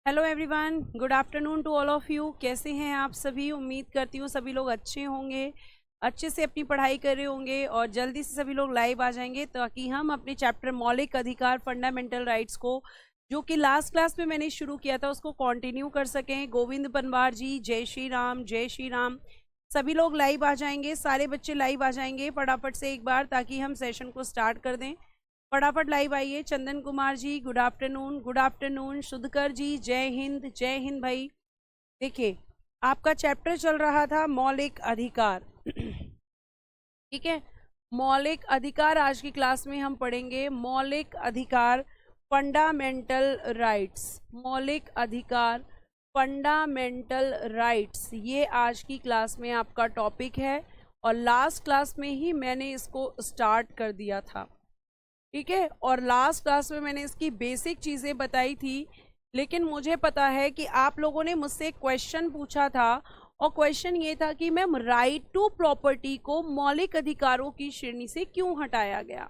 Hello everyone, good afternoon to all of you. कैसे हैं आप सभी? उम्मीद करती हूँ सभी लोग अच्छे होंगे, अच्छे से अपनी पढ़ाई कर रहे होंगे और जल्दी से सभी लोग लाइव आ जाएंगे ताकि हम अपने चैप्टर मौलिक अधिकार फंडामेंटल राइट्स को, जो कि लास्ट क्लास में मैंने शुरू किया था, उसको कंटिन्यू कर सकें। गोविंद पनवार जी, जय श्री राम, जय श्री राम। सभी लोग लाइव आ जाएंगे, सारे बच्चे लाइव आ जाएंगे फटाफट से एक बार, ताकि हम सेशन को स्टार्ट कर दें। फटाफट लाइव आइए। Chandan Kumar ji, good afternoon, good afternoon. सुधकर जी, जय हिंद भाई। देखिए, आपका चैप्टर चल रहा था मौलिक अधिकार। ठीक है, मौलिक अधिकार आज की क्लास में हम पढ़ेंगे। मौलिक अधिकार फंडामेंटल राइट्स, मौलिक अधिकार फंडामेंटल राइट्स, ये आज की क्लास में आपका टॉपिक है और लास्ट क्लास में ही मैंने इसको स्टार्ट कर दिया था। ठीक है, और लास्ट क्लास में मैंने इसकी बेसिक चीज़ें बताई थी, लेकिन मुझे पता है कि आप लोगों ने मुझसे क्वेश्चन पूछा था और क्वेश्चन ये था कि मैम राइट टू प्रॉपर्टी को मौलिक अधिकारों की श्रेणी से क्यों हटाया गया।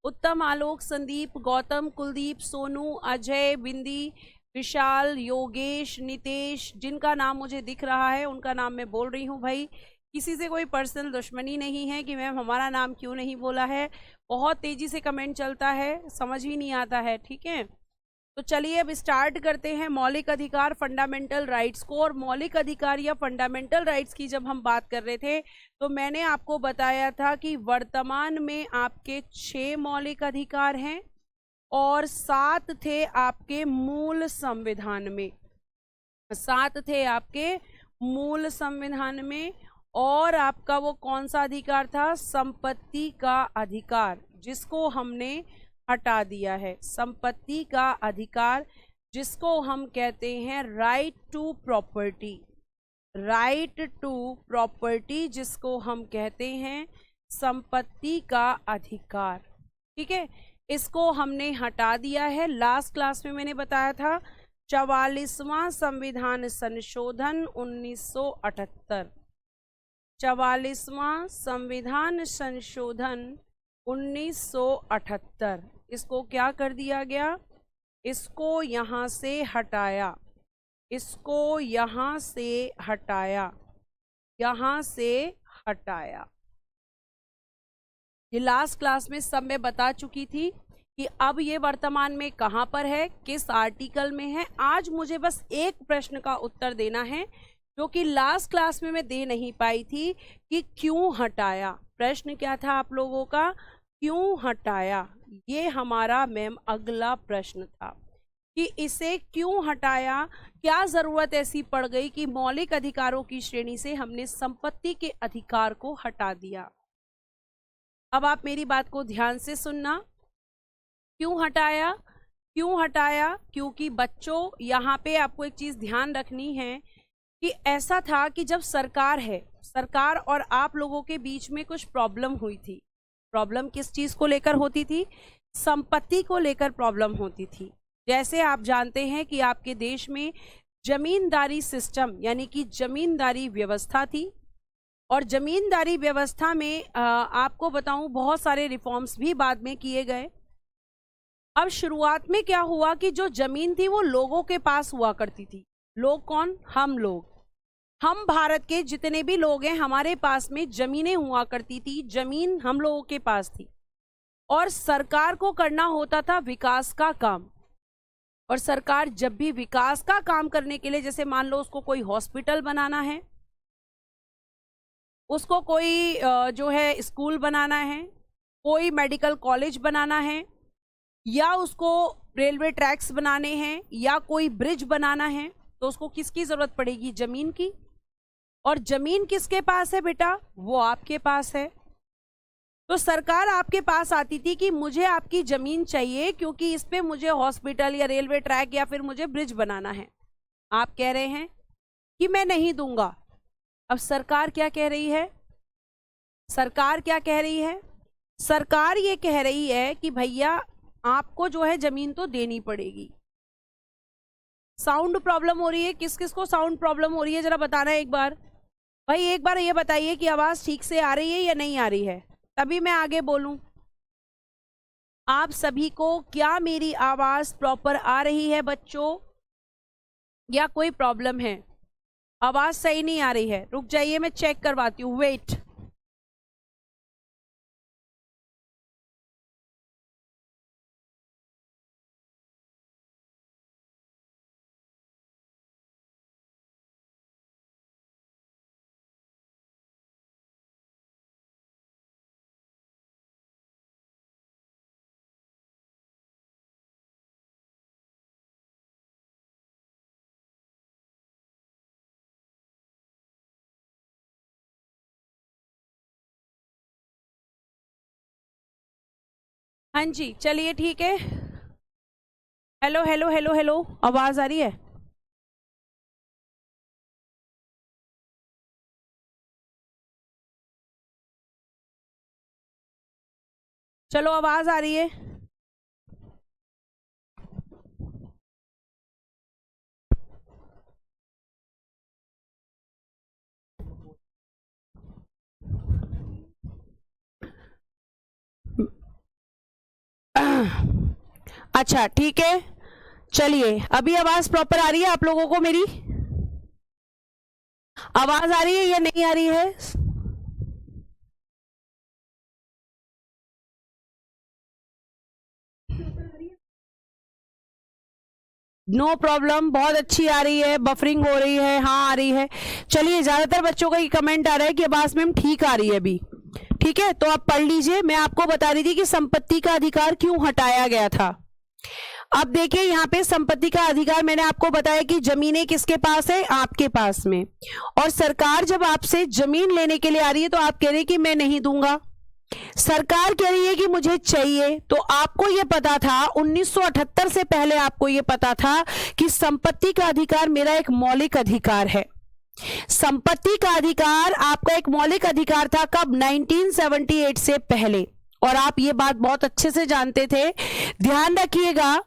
उत्तम, आलोक, संदीप, गौतम, कुलदीप, सोनू, अजय, बिंदी, विशाल, योगेश, नितेश, जिनका नाम मुझे दिख रहा है उनका नाम मैं बोल रही हूँ भाई। किसी से कोई पर्सनल दुश्मनी नहीं है कि मैम हमारा नाम क्यों नहीं बोला है। बहुत तेजी से कमेंट चलता है, समझ ही नहीं आता है। ठीक है, तो चलिए अब स्टार्ट करते हैं मौलिक अधिकार फंडामेंटल राइट्स को। और मौलिक अधिकार या फंडामेंटल राइट्स की जब हम बात कर रहे थे तो मैंने आपको बताया था कि वर्तमान में आपके 6 मौलिक अधिकार हैं और 7 थे आपके मूल संविधान में, 7 थे आपके मूल संविधान में। और आपका वो कौन सा अधिकार था? संपत्ति का अधिकार, जिसको हमने हटा दिया है। संपत्ति का अधिकार, जिसको हम कहते हैं right to property, right to property, जिसको हम कहते हैं संपत्ति का अधिकार। ठीक है, इसको हमने हटा दिया है। लास्ट क्लास में मैंने बताया था 44वां संविधान संशोधन 1978, 44वां संविधान संशोधन 1978, इसको क्या कर दिया गया? इसको यहाँ से हटाया, इसको यहाँ से हटाया, यहाँ से हटाया। ये लास्ट क्लास में सब मैं बता चुकी थी कि अब ये वर्तमान में कहाँ पर है, किस आर्टिकल में है। आज मुझे बस एक प्रश्न का उत्तर देना है जो कि लास्ट क्लास में मैं दे नहीं पाई थी कि क्यों हटाया। प्रश्न क्या था आप लोगों का? क्यों हटाया? ये हमारा मैम अगला प्रश्न था कि इसे क्यों हटाया, क्या जरूरत ऐसी पड़ गई कि मौलिक अधिकारों की श्रेणी से हमने संपत्ति के अधिकार को हटा दिया। अब आप मेरी बात को ध्यान से सुनना। क्यों हटाया? क्यों हटाया? क्योंकि बच्चों यहाँ पे आपको एक चीज ध्यान रखनी है कि ऐसा था कि जब सरकार है, सरकार और आप लोगों के बीच में कुछ प्रॉब्लम हुई थी। प्रॉब्लम किस चीज को लेकर होती थी? संपत्ति को लेकर प्रॉब्लम होती थी। जैसे आप जानते हैं कि आपके देश में जमींदारी सिस्टम यानी कि जमींदारी व्यवस्था थी और जमींदारी व्यवस्था में आपको बताऊं बहुत सारे रिफॉर्म्स भी बाद में किए गए। अब शुरुआत में क्या हुआ कि जो जमीन थी वो लोगों के पास हुआ करती थी। लोग कौन? हम लोग, हम भारत के जितने भी लोग हैं हमारे पास में जमीनें हुआ करती थी, जमीन हम लोगों के पास थी और सरकार को करना होता था विकास का काम। और सरकार जब भी विकास का काम करने के लिए, जैसे मान लो उसको कोई हॉस्पिटल बनाना है, उसको कोई जो है स्कूल बनाना है, कोई मेडिकल कॉलेज बनाना है, या उसको रेलवे ट्रैक्स बनाने हैं या कोई ब्रिज बनाना है, तो उसको किसकी जरूरत पड़ेगी? जमीन की। और जमीन किसके पास है बेटा? वो आपके पास है। तो सरकार आपके पास आती थी कि मुझे आपकी जमीन चाहिए क्योंकि इस पे मुझे हॉस्पिटल या रेलवे ट्रैक या फिर मुझे ब्रिज बनाना है। आप कह रहे हैं कि मैं नहीं दूंगा। अब सरकार क्या कह रही है? सरकार क्या कह रही है? सरकार ये कह रही है कि भैया आपको जो है जमीन तो देनी पड़ेगी। साउंड प्रॉब्लम हो रही है? किस किस को साउंड प्रॉब्लम हो रही है जरा बताना एक बार। भाई एक बार ये बताइए कि आवाज ठीक से आ रही है या नहीं आ रही है, तभी मैं आगे बोलूं। आप सभी को क्या मेरी आवाज प्रॉपर आ रही है बच्चों? या कोई प्रॉब्लम है? आवाज सही नहीं आ रही है, रुक जाइए मैं चेक करवाती हूँ, वेट। हाँ जी चलिए ठीक है। हेलो हेलो हेलो हेलो, आवाज आ रही है? चलो आवाज आ रही है। अच्छा ठीक है, चलिए अभी आवाज प्रॉपर आ रही है आप लोगों को? मेरी आवाज आ रही है या नहीं आ रही है? नो प्रॉब्लम, बहुत अच्छी आ रही है, बफरिंग हो रही है, हाँ आ रही है। चलिए ज्यादातर बच्चों का ये कमेंट आ रहा है कि आवाज मैम ठीक आ रही है अभी। ठीक है तो आप पढ़ लीजिए। मैं आपको बता रही थी कि संपत्ति का अधिकार क्यों हटाया गया था। अब देखिए यहाँ पे संपत्ति का अधिकार मैंने आपको बताया कि जमीनें किसके पास है? आपके पास में। और सरकार जब आपसे जमीन लेने के लिए आ रही है तो आप कह रहे हैं कि मैं नहीं दूंगा, सरकार कह रही है कि मुझे चाहिए। तो आपको यह पता था 1978 से पहले आपको यह पता था कि संपत्ति का अधिकार मेरा एक मौलिक अधिकार है। संपत्ति का अधिकार आपका एक मौलिक अधिकार था कब? 1978 से पहले। और आप ये बात बहुत अच्छे से जानते थे। ध्यान रखिएगा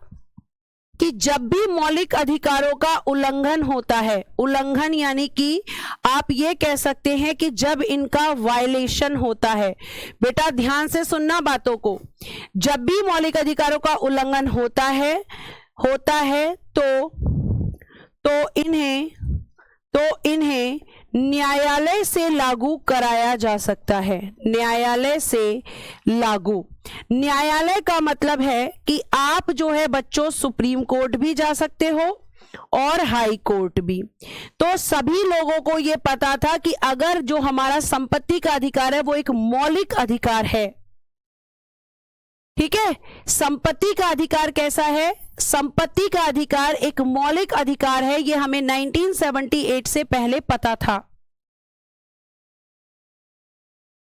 कि जब भी मौलिक अधिकारों का उल्लंघन होता है, उल्लंघन यानी कि आप ये कह सकते हैं कि जब इनका वायलेशन होता है, बेटा ध्यान से सुनना बातों को, जब भी मौलिक अधिकारों का उल्लंघन होता है तो इन्हें न्यायालय से लागू कराया जा सकता है। न्यायालय से लागू, न्यायालय का मतलब है कि आप जो है बच्चों सुप्रीम कोर्ट भी जा सकते हो और हाई कोर्ट भी। तो सभी लोगों को यह पता था कि अगर जो हमारा संपत्ति का अधिकार है वो एक मौलिक अधिकार है। ठीक है, संपत्ति का अधिकार कैसा है? संपत्ति का अधिकार एक मौलिक अधिकार है, यह हमें 1978 से पहले पता था।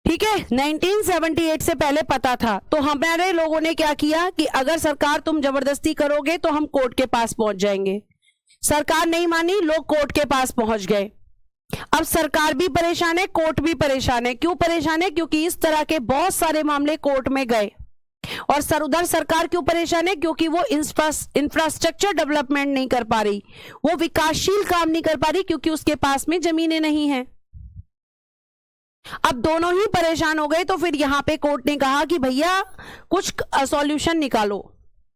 ठीक है, 1978 से पहले पता था। तो हमारे लोगों ने क्या किया कि अगर सरकार तुम जबरदस्ती करोगे तो हम कोर्ट के पास पहुंच जाएंगे। सरकार नहीं मानी, लोग कोर्ट के पास पहुंच गए। अब सरकार भी परेशान है, कोर्ट भी परेशान है। क्यों परेशान है? क्योंकि इस तरह के बहुत सारे मामले कोर्ट में गए। और उधर सरकार क्यों परेशान है? क्योंकि वो इंफ्रास्ट्रक्चर डेवलपमेंट नहीं कर पा रही, वो विकासशील काम नहीं कर पा रही, क्योंकि उसके पास में जमीनें नहीं हैं। अब दोनों ही परेशान हो गए। तो फिर यहां पे कोर्ट ने कहा कि भैया कुछ सॉल्यूशन निकालो।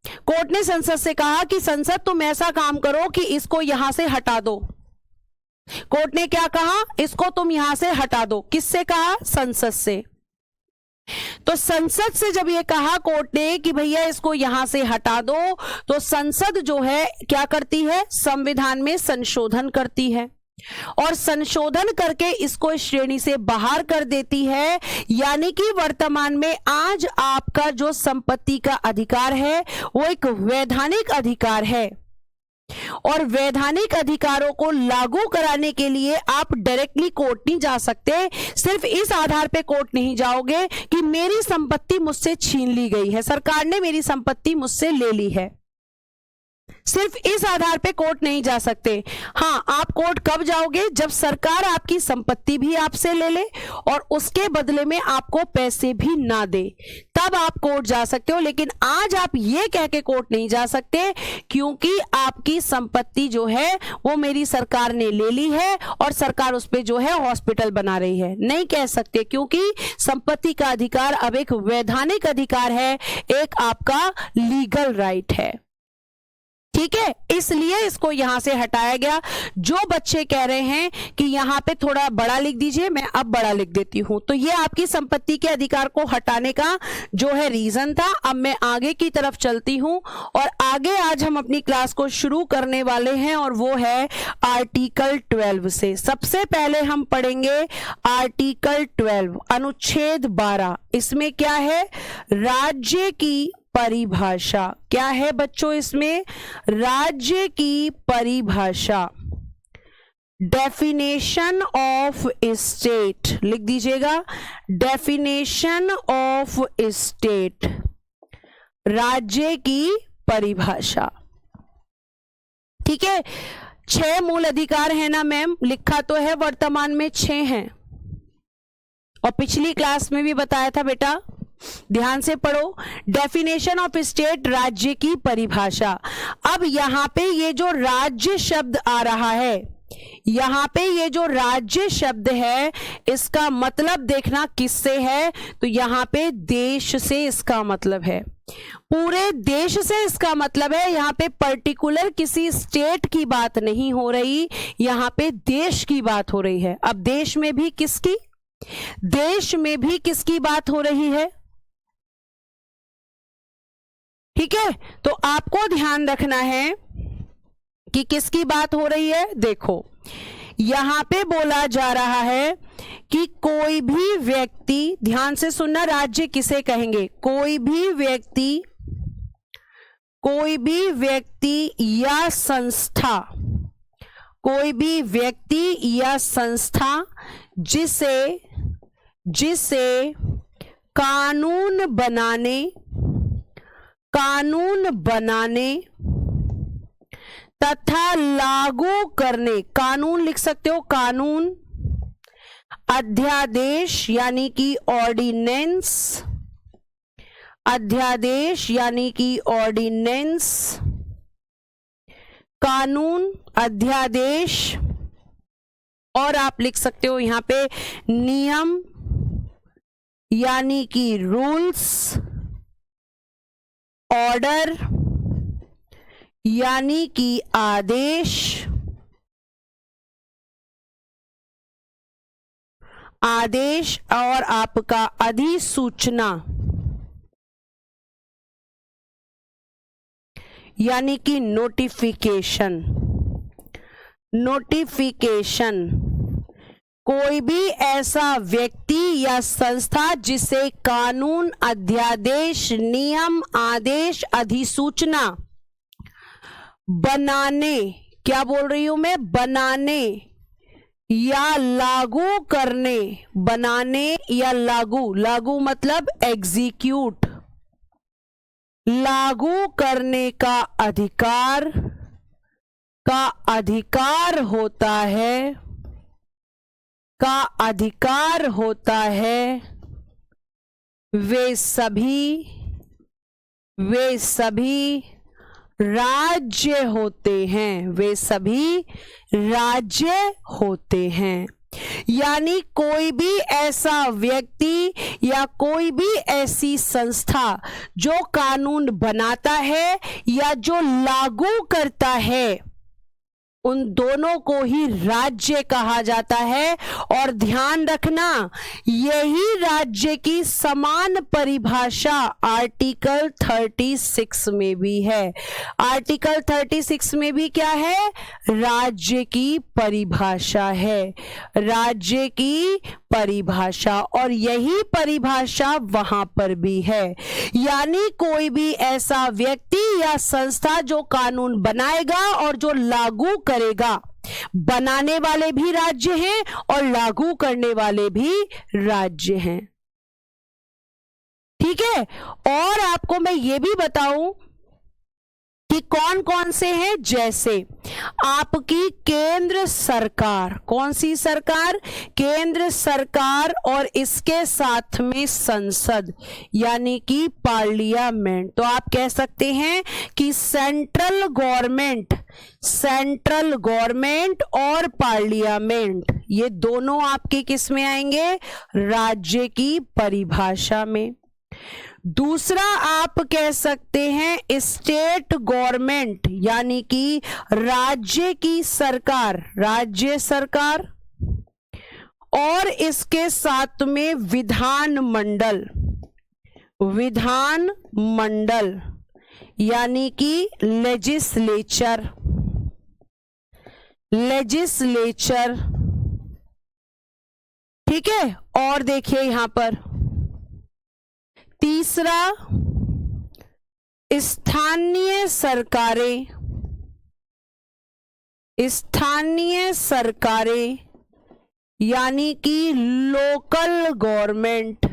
कोर्ट ने संसद से कहा कि संसद तुम ऐसा काम करो कि इसको यहां से हटा दो। कोर्ट ने क्या कहा? इसको तुम यहां से हटा दो। किससे कहा? संसद से। तो संसद से जब ये कहा कोर्ट ने कि भैया इसको यहां से हटा दो, तो संसद जो है क्या करती है? संविधान में संशोधन करती है और संशोधन करके इसको इस श्रेणी से बाहर कर देती है। यानी कि वर्तमान में आज आपका जो संपत्ति का अधिकार है वो एक वैधानिक अधिकार है। और वैधानिक अधिकारों को लागू कराने के लिए आप डायरेक्टली कोर्ट नहीं जा सकते। सिर्फ इस आधार पे कोर्ट नहीं जाओगे कि मेरी संपत्ति मुझसे छीन ली गई है, सरकार ने मेरी संपत्ति मुझसे ले ली है, सिर्फ इस आधार पे कोर्ट नहीं जा सकते। हाँ, आप कोर्ट कब जाओगे? जब सरकार आपकी संपत्ति भी आपसे ले ले और उसके बदले में आपको पैसे भी ना दे, तब आप कोर्ट जा सकते हो। लेकिन आज आप ये कह के कोर्ट नहीं जा सकते क्योंकि आपकी संपत्ति जो है वो मेरी सरकार ने ले ली है और सरकार उस पे जो है हॉस्पिटल बना रही है। नहीं कह सकते, क्योंकि संपत्ति का अधिकार अब एक वैधानिक अधिकार है, एक आपका लीगल राइट है। ठीक है, इसलिए इसको यहां से हटाया गया। जो बच्चे कह रहे हैं कि यहां पे थोड़ा बड़ा लिख दीजिए, मैं अब बड़ा लिख देती हूं, तो ये आपकी संपत्ति के अधिकार को हटाने का जो है रीजन था। अब मैं आगे की तरफ चलती हूं और आगे आज हम अपनी क्लास को शुरू करने वाले हैं और वो है आर्टिकल 12 से। सबसे पहले हम पढ़ेंगे आर्टिकल 12 अनुच्छेद 12। इसमें क्या है? राज्य की परिभाषा। क्या है बच्चों इसमें? राज्य की परिभाषा। डेफिनेशन ऑफ स्टेट लिख दीजिएगा, डेफिनेशन ऑफ स्टेट, राज्य की परिभाषा। ठीक है, 6 मूल अधिकार है ना मैम? लिखा तो है, वर्तमान में 6 हैं और पिछली क्लास में भी बताया था बेटा, ध्यान से पढ़ो। डेफिनेशन ऑफ स्टेट, राज्य की परिभाषा। अब यहां पे ये जो राज्य शब्द आ रहा है, यहां पे ये जो राज्य शब्द है, इसका मतलब देखना किससे है, तो यहां पे देश से इसका मतलब है, पूरे देश से इसका मतलब है। यहां पे पर्टिकुलर किसी स्टेट की बात नहीं हो रही, यहां पे देश की बात हो रही है। अब देश में भी किसकी? देश में भी किसकी बात हो रही है? ठीक है, तो आपको ध्यान रखना है कि किसकी बात हो रही है। देखो यहां पे बोला जा रहा है कि कोई भी व्यक्ति, ध्यान से सुनना, राज्य किसे कहेंगे? कोई भी व्यक्ति या संस्था, कोई भी व्यक्ति या संस्था जिसे कानून बनाने तथा लागू करने, कानून लिख सकते हो, कानून, अध्यादेश यानी कि ऑर्डिनेंस, अध्यादेश यानी कि ऑर्डिनेंस, कानून, अध्यादेश, और आप लिख सकते हो यहां पे नियम यानी कि रूल्स, ऑर्डर यानी कि आदेश, और आपका अधिसूचना यानी कि नोटिफिकेशन। कोई भी ऐसा व्यक्ति या संस्था जिसे कानून, अध्यादेश, नियम, आदेश, अधिसूचना बनाने, क्या बोल रही हूं मैं? बनाने या लागू करने, बनाने या लागू मतलब एग्जीक्यूट, लागू करने का अधिकार होता है, वे सभी राज्य होते हैं। यानी कोई भी ऐसा व्यक्ति या कोई भी ऐसी संस्था जो कानून बनाता है या जो लागू करता है, उन दोनों को ही राज्य कहा जाता है। और ध्यान रखना, यही राज्य की समान परिभाषा आर्टिकल 36 में भी है। आर्टिकल 36 में भी क्या है? राज्य की परिभाषा है, राज्य की परिभाषा, और यही परिभाषा वहां पर भी है। यानी कोई भी ऐसा व्यक्ति या संस्था जो कानून बनाएगा और जो लागू करेगा, बनाने वाले भी राज्य हैं और लागू करने वाले भी राज्य हैं। ठीक है, और आपको मैं ये भी बताऊं कि कौन कौन से हैं। जैसे आपकी केंद्र सरकार, कौन सी सरकार? केंद्र सरकार, और इसके साथ में संसद यानी कि पार्लियामेंट। तो आप कह सकते हैं कि सेंट्रल गवर्नमेंट और पार्लियामेंट, ये दोनों आपके किस में आएंगे? राज्य की परिभाषा में। दूसरा आप कह सकते हैं स्टेट गवर्नमेंट, यानी कि राज्य की सरकार, राज्य सरकार, और इसके साथ में विधान मंडल, विधान मंडल यानी कि लेजिस्लेचर, लेजिस्लेचर, ठीक है। और देखिए यहां पर तीसरा स्थानीय सरकारें, स्थानीय सरकारें यानी कि लोकल गवर्नमेंट,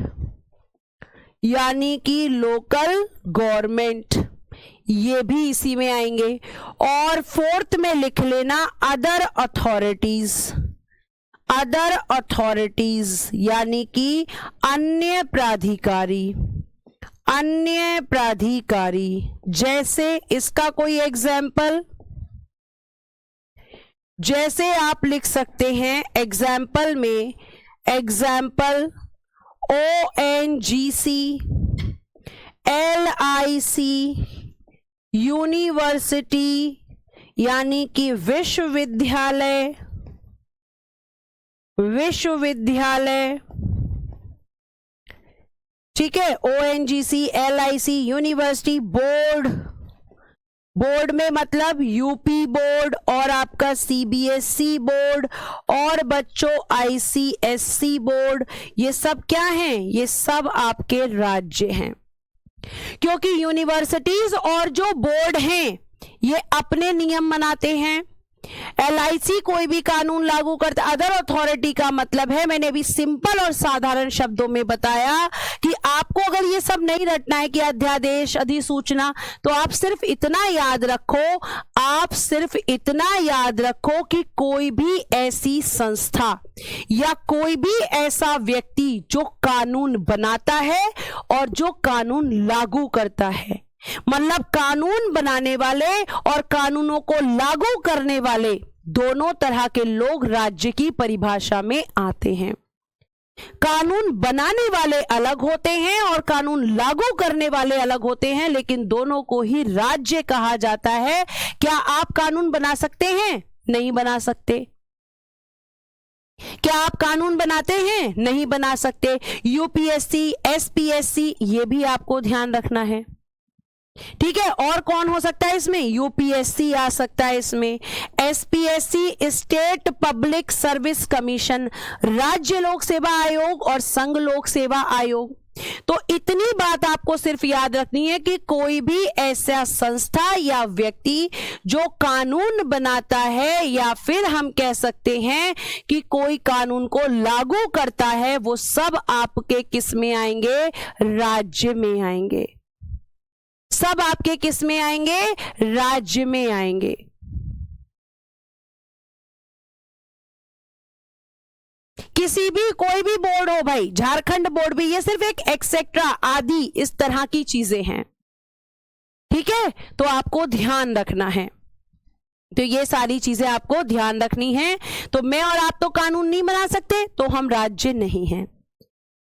यानी कि लोकल गवर्नमेंट, ये भी इसी में आएंगे। और फोर्थ में लिख लेना अदर अथॉरिटीज, अदर अथॉरिटीज यानी कि अन्य प्राधिकारी, अन्य प्राधिकारी। जैसे इसका कोई एग्जाम्पल, जैसे आप लिख सकते हैं एग्जाम्पल में, एग्जाम्पल ONGC, LIC, यूनिवर्सिटी यानी कि विश्वविद्यालय, विश्वविद्यालय, ठीक है। ONGC, LIC, university, board, board में मतलब यूपी बोर्ड और आपका CBSE बोर्ड और बच्चों ICSC बोर्ड, ये सब क्या हैं? ये सब आपके राज्य हैं, क्योंकि यूनिवर्सिटीज और जो बोर्ड हैं ये अपने नियम बनाते हैं। LIC कोई भी कानून लागू करता। अदर अथॉरिटी का मतलब है, मैंने अभी सिंपल और साधारण शब्दों में बताया कि आपको अगर ये सब नहीं रटना है कि अध्यादेश, अधिसूचना, तो आप सिर्फ इतना याद रखो, आप सिर्फ इतना याद रखो कि कोई भी ऐसी संस्था या कोई भी ऐसा व्यक्ति जो कानून बनाता है और जो कानून लागू करता है, मतलब कानून बनाने वाले और कानूनों को लागू करने वाले दोनों तरह के लोग राज्य की परिभाषा में आते हैं। कानून बनाने वाले अलग होते हैं और कानून लागू करने वाले अलग होते हैं, लेकिन दोनों को ही राज्य कहा जाता है। क्या आप कानून बना सकते हैं? नहीं बना सकते। क्या आप कानून बनाते हैं? नहीं बना सकते। UPSC, SPSC, ये भी आपको ध्यान रखना है, ठीक है। और कौन हो सकता है इसमें? UPSC आ सकता है इसमें, SPSC state public service commission, राज्य लोक सेवा आयोग और संघ लोक सेवा आयोग। तो इतनी बात आपको सिर्फ याद रखनी है कि कोई भी ऐसा संस्था या व्यक्ति जो कानून बनाता है या फिर हम कह सकते हैं कि कोई कानून को लागू करता है, वो सब आपके किस में आएंगे? राज्य में आएंगे। सब आपके किस में आएंगे? राज्य में आएंगे। किसी भी कोई भी बोर्ड हो भाई, झारखंड बोर्ड भी, ये सिर्फ एक एक्सेट्रा आदि इस तरह की चीजें हैं, ठीक है। तो आपको ध्यान रखना है, तो ये सारी चीजें आपको ध्यान रखनी है। तो मैं और आप तो कानून नहीं बना सकते, तो हम राज्य नहीं हैं।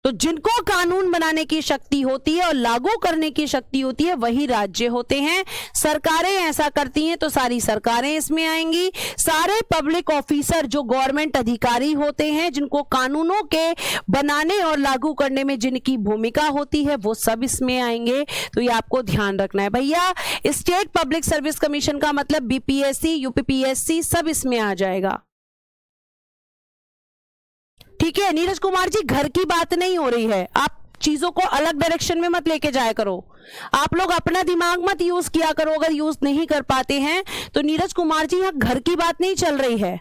तो जिनको कानून बनाने की शक्ति होती है और लागू करने की शक्ति होती है, वही राज्य होते हैं। सरकारें ऐसा करती हैं तो सारी सरकारें इसमें आएंगी। सारे पब्लिक ऑफिसर जो गवर्नमेंट अधिकारी होते हैं, जिनको कानूनों के बनाने और लागू करने में जिनकी भूमिका होती है, वो सब इसमें आएंगे। तो ये आपको ध्यान रखना है भैया। स्टेट पब्लिक सर्विस कमीशन का मतलब BPSC, UPPSC सब इसमें आ जाएगा, ठीक है। नीरज कुमार जी, घर की बात नहीं हो रही है, आप चीजों को अलग डायरेक्शन में मत लेके जाया करो। आप लोग अपना दिमाग मत यूज किया करो, अगर यूज नहीं कर पाते हैं तो। नीरज कुमार जी, यहाँ घर की बात नहीं चल रही है,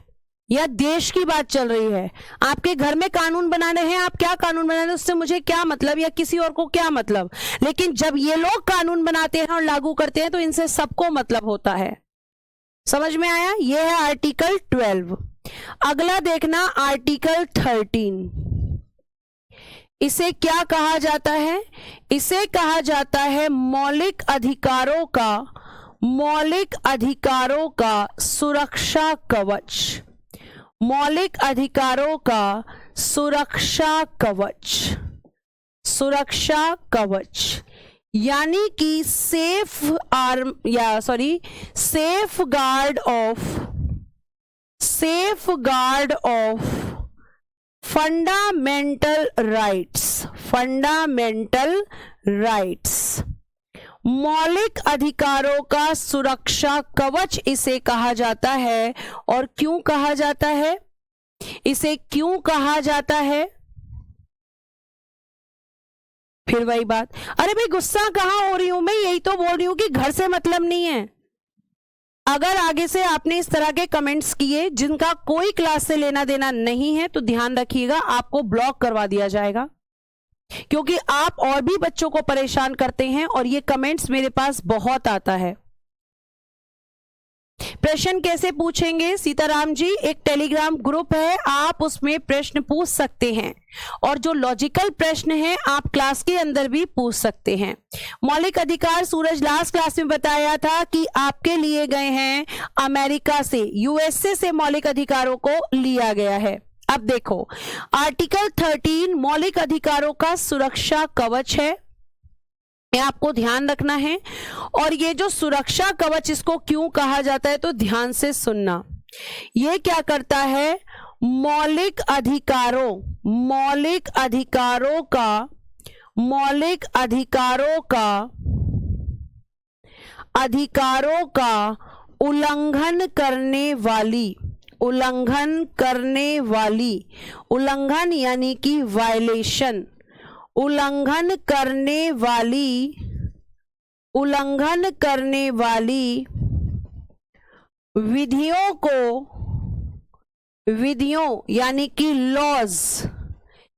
या देश की बात चल रही है। आपके घर में कानून बनाने हैं, आप क्या कानून बनाने, उससे मुझे क्या मतलब, या किसी और को क्या मतलब। लेकिन जब ये लोग कानून बनाते हैं और लागू करते हैं तो इनसे सबको मतलब होता है। समझ में आया? ये है आर्टिकल 12। अगला देखना आर्टिकल 13। इसे क्या कहा जाता है? इसे कहा जाता है मौलिक अधिकारों का, मौलिक अधिकारों का सुरक्षा कवच, मौलिक अधिकारों का सुरक्षा कवच, सुरक्षा कवच। यानी कि safe guard of fundamental rights. मौलिक अधिकारों का सुरक्षा कवच इसे कहा जाता है। और क्यों कहा जाता है? इसे क्यों कहा जाता है? फिर वही बात, अरे भाई गुस्सा कहां हो रही हूं मैं, यही तो बोल रही हूं कि घर से मतलब नहीं है। अगर आगे से आपने इस तरह के कमेंट्स किए जिनका कोई क्लास से लेना देना नहीं है तो ध्यान रखिएगा, आपको ब्लॉक करवा दिया जाएगा, क्योंकि आप और भी बच्चों को परेशान करते हैं और ये कमेंट्स मेरे पास बहुत आता है। प्रश्न कैसे पूछेंगे? सीताराम जी, एक टेलीग्राम ग्रुप है, आप उसमें प्रश्न पूछ सकते हैं, और जो लॉजिकल प्रश्न है आप क्लास के अंदर भी पूछ सकते हैं। मौलिक अधिकार सूरज लास्ट क्लास में बताया था कि आपके लिए गए हैं अमेरिका से, यूएसए से मौलिक अधिकारों को लिया गया है। अब देखो, आर्टिकल 13 मौलिक अधिकारों का सुरक्षा कवच है, ये आपको ध्यान रखना है। और ये जो सुरक्षा कवच, इसको क्यों कहा जाता है तो ध्यान से सुनना। ये क्या करता है? मौलिक अधिकारों का उल्लंघन यानी कि वायलेशन, उल्लंघन करने वाली विधियों यानी कि लॉज,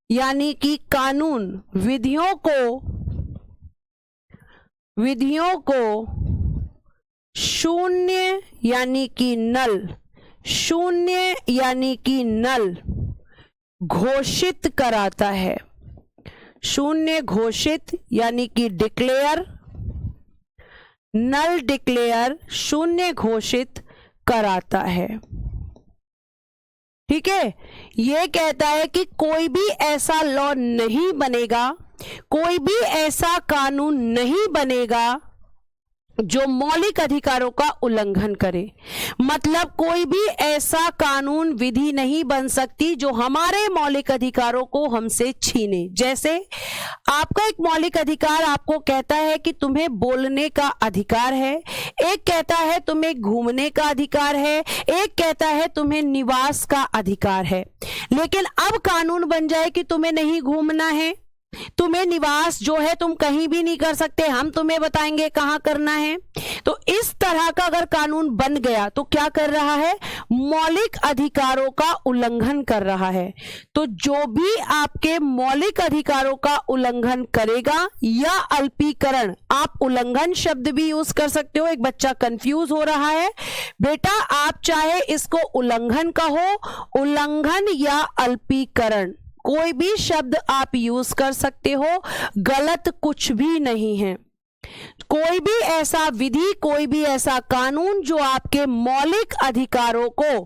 यानी कि कानून, विधियों को शून्य यानी कि नल घोषित कराता है। शून्य घोषित यानी कि डिक्लेयर, नल डिक्लेयर, शून्य घोषित कराता है। ठीक है, यह कहता है कि कोई भी ऐसा लॉ नहीं बनेगा, कोई भी ऐसा कानून नहीं बनेगा जो मौलिक अधिकारों का उल्लंघन करे। मतलब कोई भी ऐसा कानून विधि नहीं बन सकती जो हमारे मौलिक अधिकारों को हमसे छीने। जैसे आपका एक मौलिक अधिकार आपको कहता है कि तुम्हें बोलने का अधिकार है, एक कहता है तुम्हें घूमने का अधिकार है, एक कहता है तुम्हें निवास का अधिकार है। लेकिन अब कानून बन जाए कि तुम्हें नहीं घूमना है, तुम्हें निवास जो है तुम कहीं भी नहीं कर सकते, हम तुम्हें बताएंगे कहां करना है। तो इस तरह का अगर कानून बन गया तो क्या कर रहा है? मौलिक अधिकारों का उल्लंघन कर रहा है। तो जो भी आपके मौलिक अधिकारों का उल्लंघन करेगा या अल्पीकरण, आप उल्लंघन शब्द भी यूज कर सकते हो। एक बच्चा कंफ्यूज हो रहा है, बेटा आप चाहे इसको उल्लंघन कहो, उल्लंघन या अल्पीकरण, कोई भी शब्द आप यूज कर सकते हो, गलत कुछ भी नहीं है। कोई भी ऐसा विधि, कोई भी ऐसा कानून जो आपके मौलिक अधिकारों को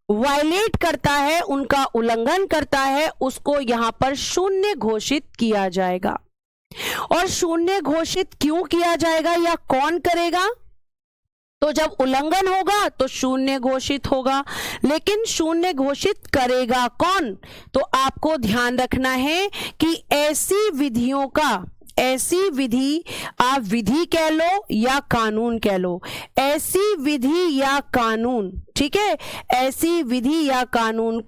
वायलेट करता है, उनका उल्लंघन करता है, उसको यहां पर शून्य घोषित किया जाएगा। और शून्य घोषित क्यों किया जाएगा या कौन करेगा? तो जब उल्लंघन होगा तो शून्य घोषित होगा, लेकिन शून्य घोषित करेगा कौन? तो आपको ध्यान रखना है कि ऐसी विधियों का, ऐसी विधि, आप विधि कह लो या कानून कह लो, ऐसी विधि या कानून, ठीक है, ऐसी विधि या कानून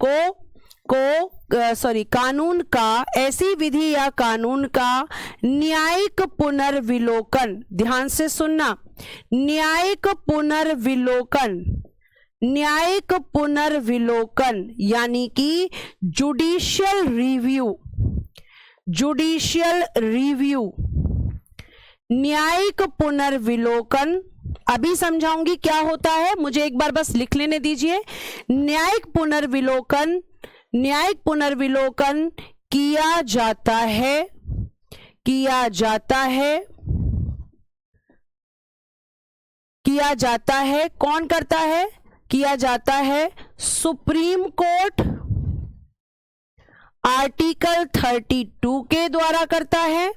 कानून का, ऐसी विधि या कानून का न्यायिक पुनर्विलोकन, ध्यान से सुनना, न्यायिक पुनर्विलोकन यानी कि जुडिशियल रिव्यू, न्यायिक पुनर्विलोकन। अभी समझाऊंगी क्या होता है, मुझे एक बार बस लिख लेने दीजिए। न्यायिक पुनर्विलोकन किया जाता है, कौन करता है? किया जाता है सुप्रीम कोर्ट आर्टिकल 32 के द्वारा करता है,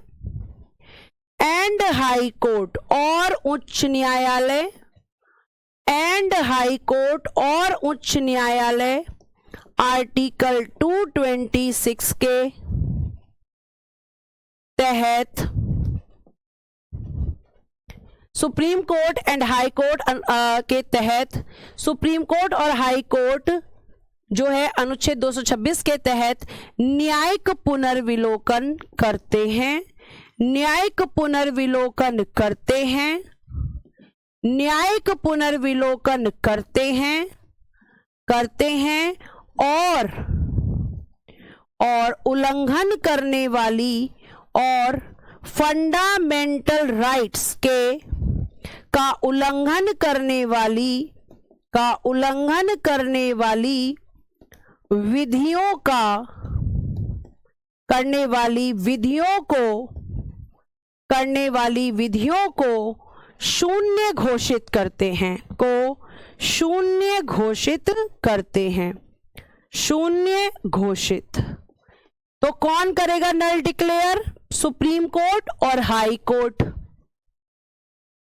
एंड हाई कोर्ट और उच्च न्यायालय, एंड हाई कोर्ट और उच्च न्यायालय आर्टिकल 226 के तहत supreme court and high court के तहत सुप्रीम कोर्ट और हाई कोर्ट जो है अनुच्छेद 226 के तहत न्यायिक पुनर्विलोकन करते हैं, न्यायिक पुनर्विलोकन करते हैं, न्यायिक पुनर्विलोकन करते हैं, करते हैं और उल्लंघन करने वाली और फंडामेंटल राइट्स का उल्लंघन करने वाली विधियों को शून्य घोषित करते हैं, शून्य घोषित। तो कौन करेगा नल डिक्लेयर? सुप्रीम कोर्ट और हाई कोर्ट।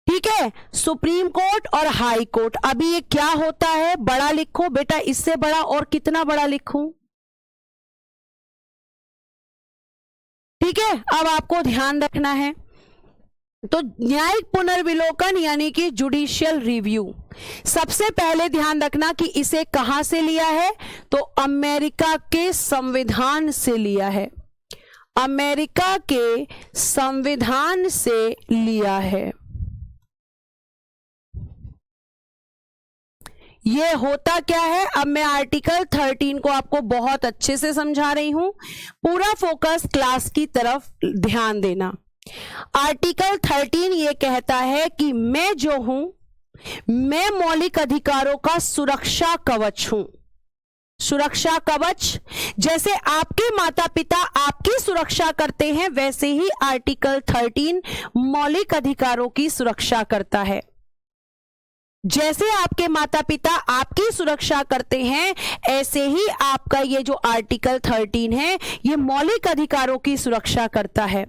ठीक है, सुप्रीम कोर्ट और हाई कोर्ट। अभी ये क्या होता है? बड़ा लिखो बेटा, इससे बड़ा और कितना बड़ा लिखूं? ठीक है, अब आपको ध्यान रखना है। तो न्यायिक पुनर्विलोकन यानी कि जुडिशियल रिव्यू, सबसे पहले ध्यान रखना कि इसे कहां से लिया है? तो अमेरिका के संविधान से लिया है, अमेरिका के संविधान से लिया है। ये होता क्या है? अब मैं आर्टिकल 13 को आपको बहुत अच्छे से समझा रही हूं, पूरा फोकस क्लास की तरफ ध्यान देना। आर्टिकल 13 ये कहता है कि मैं जो हूं, मैं मौलिक अधिकारों का सुरक्षा कवच हूं। सुरक्षा कवच, जैसे आपके माता पिता आपकी सुरक्षा करते हैं, वैसे ही आर्टिकल 13 मौलिक अधिकारों की सुरक्षा करता है। जैसे आपके माता पिता आपकी सुरक्षा करते हैं, ऐसे ही आपका ये जो आर्टिकल 13 है, ये मौलिक अधिकारों की सुरक्षा करता है।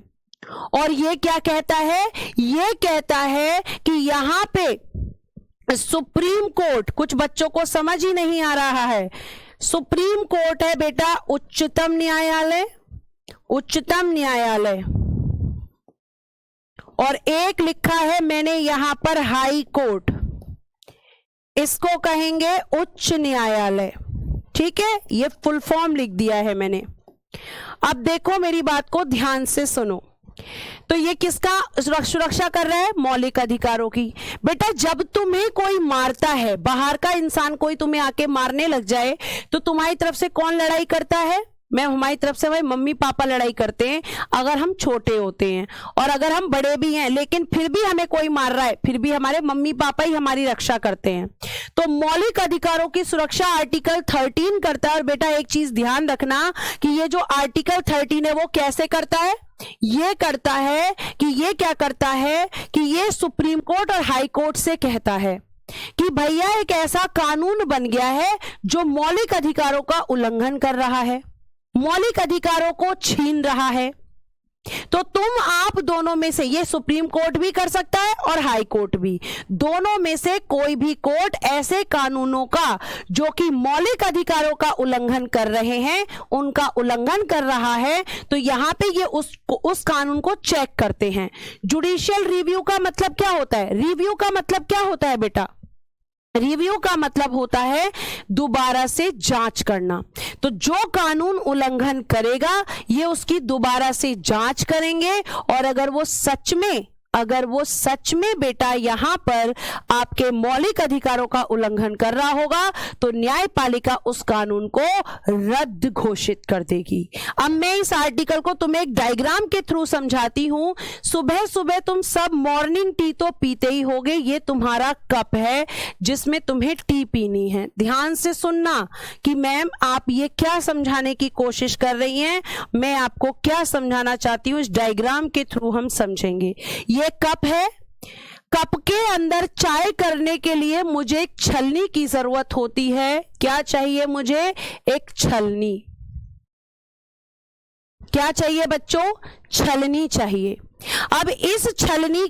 और ये क्या कहता है? ये कहता है कि यहां पे सुप्रीम कोर्ट, कुछ बच्चों को समझ ही नहीं आ रहा है, सुप्रीम कोर्ट है बेटा उच्चतम न्यायालय, उच्चतम न्यायालय, और एक लिखा है मैंने यहां पर हाई कोर्ट, इसको कहेंगे उच्च न्यायालय। ठीक है, ये फुल फॉर्म लिख दिया है मैंने। अब देखो मेरी बात को ध्यान से सुनो। तो ये किसका सुरक्षा कर रहा है? मौलिक अधिकारों की। बेटा जब तुम्हें कोई मारता है, बाहर का इंसान कोई तुम्हें आके मारने लग जाए, तो तुम्हारी तरफ से कौन लड़ाई करता है? हमारी तरफ से भाई मम्मी पापा लड़ाई करते हैं अगर हम छोटे होते हैं, और अगर हम बड़े भी हैं लेकिन फिर भी हमें कोई मार रहा है, फिर भी हमारे मम्मी पापा ही हमारी रक्षा करते हैं। तो मौलिक अधिकारों की सुरक्षा आर्टिकल 13 करता है। और बेटा एक चीज ध्यान रखना कि ये जो आर्टिकल 13 है वो कैसे करता है? ये करता है कि ये क्या करता है कि ये सुप्रीम कोर्ट और हाई कोर्ट से कहता है कि भैया एक ऐसा कानून बन गया है जो मौलिक अधिकारों का उल्लंघन कर रहा है, मौलिक अधिकारों को छीन रहा है। तो तुम आप दोनों में से, ये सुप्रीम कोर्ट भी कर सकता है और हाई कोर्ट भी, दोनों में से कोई भी कोर्ट ऐसे कानूनों का जो कि मौलिक अधिकारों का उल्लंघन कर रहे हैं, उनका उल्लंघन कर रहा है, तो यहां पे ये उस कानून को चेक करते हैं। जुडिशियल रिव्यू का मतलब क्या होता है? रिव्यू का मतलब क्या होता है बेटा? रिव्यू का मतलब होता है दोबारा से जांच करना। तो जो कानून उल्लंघन करेगा ये उसकी दोबारा से जांच करेंगे, और अगर वो सच में बेटा यहां पर आपके मौलिक अधिकारों का उल्लंघन कर रहा होगा, तो न्यायपालिका उस कानून को रद्द घोषित कर देगी। अब मैं इस आर्टिकल को तुम्हें एक डायग्राम के थ्रू समझाती हूं। सुबह सुबह तुम सब मॉर्निंग टी तो पीते ही होगे, ये तुम्हारा कप है जिसमें तुम्हें टी पीनी है। ध्यान से सुनना कि मैम आप ये क्या समझाने की कोशिश कर रही हैं, मैं आपको क्या समझाना चाहती हूं, इस डायग्राम के थ्रू हम समझेंगे। ये कप है, कप के अंदर चाय करने के लिए मुझे एक छलनी की जरूरत होती है। क्या चाहिए मुझे? एक छलनी। क्या चाहिए बच्चों? छलनी चाहिए। अब इस छलनी